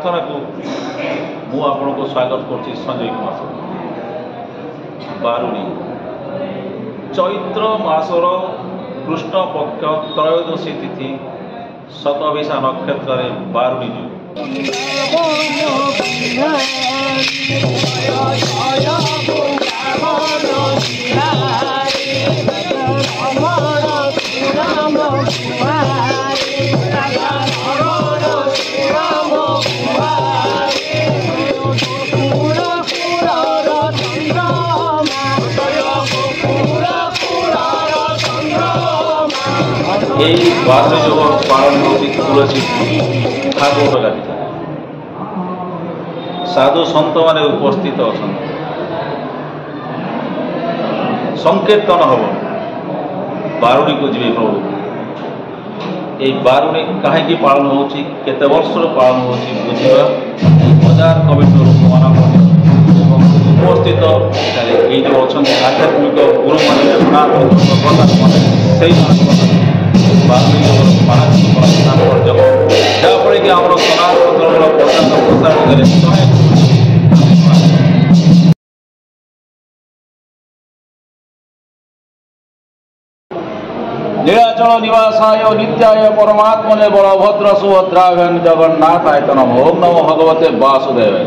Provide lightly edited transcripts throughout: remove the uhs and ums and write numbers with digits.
प्रार्थना को मु आपण को स्वागत करछि संजय कुमार बारुणी चैत्र मासर कृष्ण पक्ष त्रयोदशी तिथि शतभिषा नक्षत्र बारुणी यही बारुणी जो पालन होती तुलसी भागवत गाथा साधु सन्त माने उपस्थित अच्छा संकीर्तन हम बारुणी को जी प्रभु ये बारुणी कहीं पालन होती केते वर्ष पालन होती बुझा हजार कमिटी लोक मान उपस्थित ये जो अच्छा आध्यात्मिक गुरु मान जहाँफल कि आम सनातन धर्म प्रचार प्रसार नीलाचल निवासाय नित्याय परमात्मने बलभद्र सुभद्राभ्यां जगन्नाथाय नमः। ओम नमो भगवते वासुदेवाय।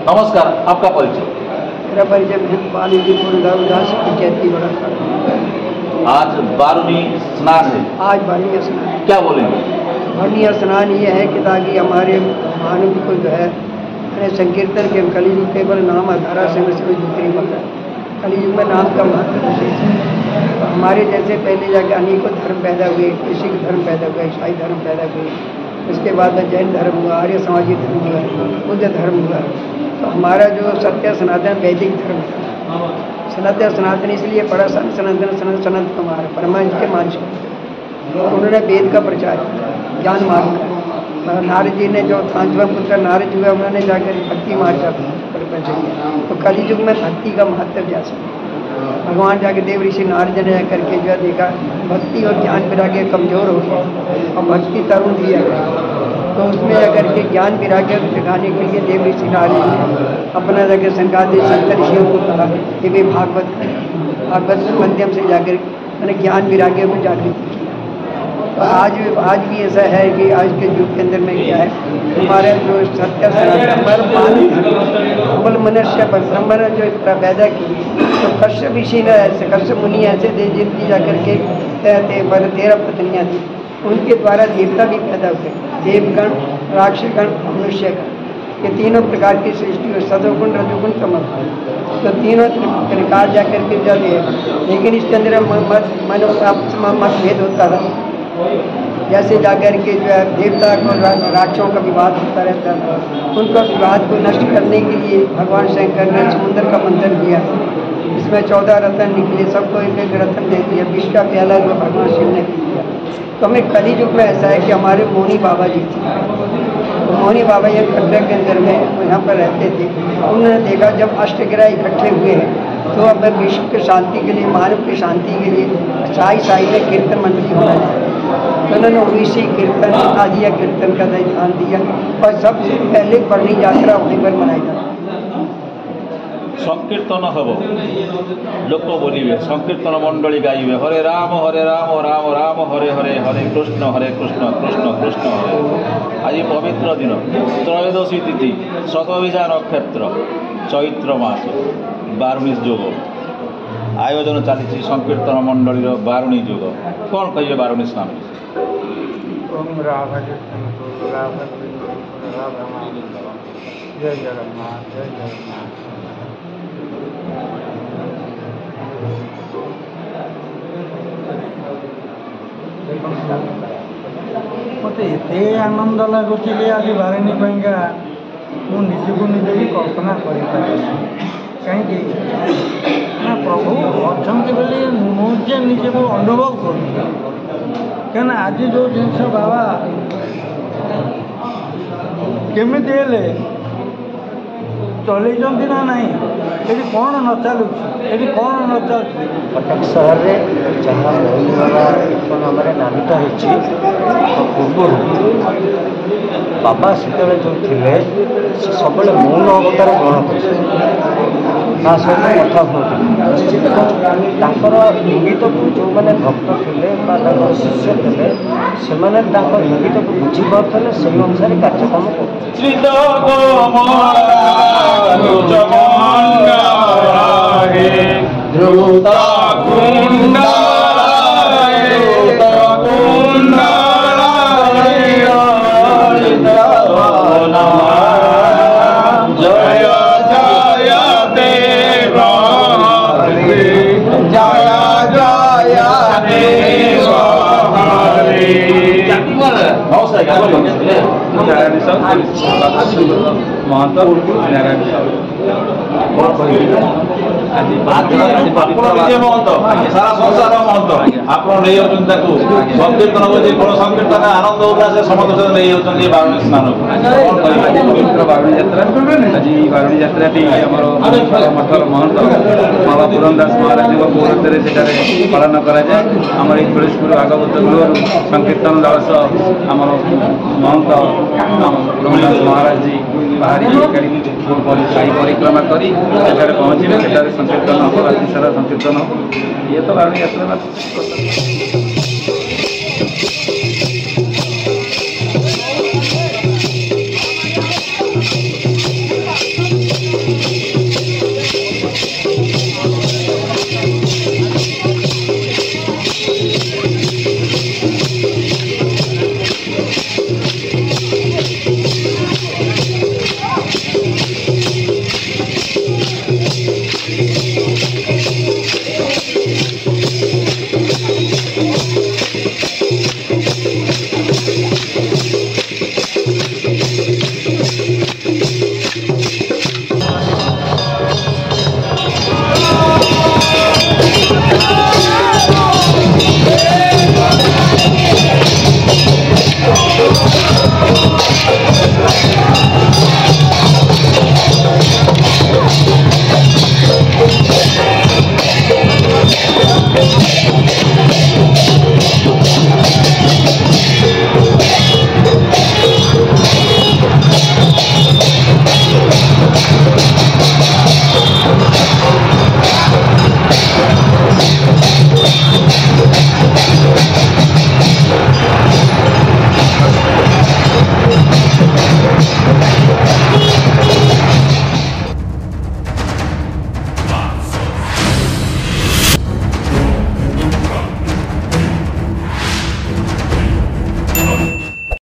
नमस्कार, आपका परिचय? मेरा परिचय आज बारुणी स्नान है। आज बारुणी स्नान क्या बोलेंगे? बारुणी स्नान ये है कि ताकि हमारे मानव को जो है संकीर्तन के कलियुग केवल नाम आधारा से कोई दूसरी बात है। कलियुग में नाम का महत्व विशेष है। तो हमारे जैसे पहले जाके अनेकों धर्म पैदा हुए, कृषि धर्म पैदा हुआ, ईसाई धर्म पैदा हुए, उसके बाद में जैन धर्म हुआ, आर्य समाजी धर्म हुआ, बुद्ध धर्म हुआ। तो हमारा जो सत्य सनातन वैदिक धर्म था, सनातन सनातन इसलिए पढ़ा सनातन सनत कुमार परमांश के मांस उन्होंने वेद का प्रचार किया, ज्ञान मार्ग का। नारद जी ने जो 5वां पुत्र नारद हुआ उन्होंने जाकर भक्ति मार्ग का प्रचार किया। तो कलि युग में भक्ति का महत्व जैसा भगवान जाके देव ऋषि नारद ने जाकर के जो देखा भक्ति और ज्ञान विराग्य कमजोर हो गया और भक्ति तरुण दिया गया। तो उसमें जाकर के ज्ञान विराग्य दिखाने के लिए देव ऋषि नारद ने अपना जाकर संगादि संत ऋषियों को कहा कि वे भागवत के माध्यम से जाकर मैंने ज्ञान विराग्य को जागृत किया। तो आज भी ऐसा है कि आज के युग के अंदर में क्या है, हमारे जो सत्य हमारे मनुष्य पर ब्रह्म ने जो पैदा की, तो कश्यप ऋषि ने ऐसे कश्यप मुनि ऐसे थे जिनकी जाकर के 13 पत्नियाँ थी। उनके द्वारा देवता भी पैदा हुए, देवगण, राक्षसगण, मनुष्यगण। ये तीनों प्रकार की सृष्टि हो, सतोगुण, रजोगुण, तमोगुण। तो तीनों प्रकार जाकर के जाते हैं, लेकिन इसके अंदर मतभेद होता था। जैसे जाकर के जो है देवता और राक्षसों का विवाद होता रहता था। उनका विवाद को नष्ट करने के लिए भगवान शंकर ने समुद्र का मंथन किया, इसमें 14 रत्न निकले, सबको एक एक रत्न दे दिया, विष का प्याला जो भगवान शिव ने पी लिया। तो हमें कलि युग में ऐसा है कि हमारे मोहनी बाबा जी थे, तो मोहनी बाबा ये खड्डे के अंदर में यहाँ पर रहते थे। उन्होंने देखा जब अष्टग्रह इकट्ठे हुए हैं तो अब विश्व की शांति के लिए, मानव की शांति के लिए साई में कीर्तन मंडली होना चाहिए। तो उन्होंने उड़ीसी कीर्तन आदिया कीर्तन का ध्यान दिया और सबसे पहले बड़ी यात्रा वहीं पर मनाई जाती है। संकीर्तन हम लोक बोलिए, संकीर्तन मंडली गाइबे हरे राम राम राम हरे हरे, हरे कृष्ण कृष्ण कृष्ण हरे। आज पवित्र दिन त्रयोदशी तिथि शतभिषा नक्षत्र चैत्र मास बारुणी जोग आयोजन चली संकीर्तन मंडली बारुणी जोग। कौन कहिए बारुणी स्नान? जय जगन्नाथ, जय जगन्नाथ। मत एत आनंद लगुच आज बारिणी मुझको निजे भी कल्पना करें कहीं प्रभु अच्छा बोली मुझे निजे को अनुभव कर आज जो जिनस बाबा केमी चल ना नहीं ये कौन न चलू ये कौन न चल कटक सहर में जहाँ मोहिनीवाला कीर्तन आम नामित हो पूर्व बाबा से जो थे से सब मौन अवतार ग्रहण कर सहित कथा हूँ इंगित को जो मैंने भक्त थे शिष्य थे से इंगित को बुझीपे से अनुसार कार्यक्रम महंत नारायण सारा संसार महंत आप संकीर्तन होती कौन संकीर्तन आनंद होता है समस्त नहीं होती बारुणी स्नान पवित्र बारुणी यात्रा आज बारुणी यात्रा मठर महंत बाबा पुरंदास महाराज पौरत्व से पालन कराए आम तुलसीपुर भागवत गृह संकीर्तन दल आम महंत पुरंदास महाराज जी बाहरी साई परिक्रमा कर पहुँचे संकीर्तन हम राति सारा संकीर्तन हम ये तो बारुणी यात्रा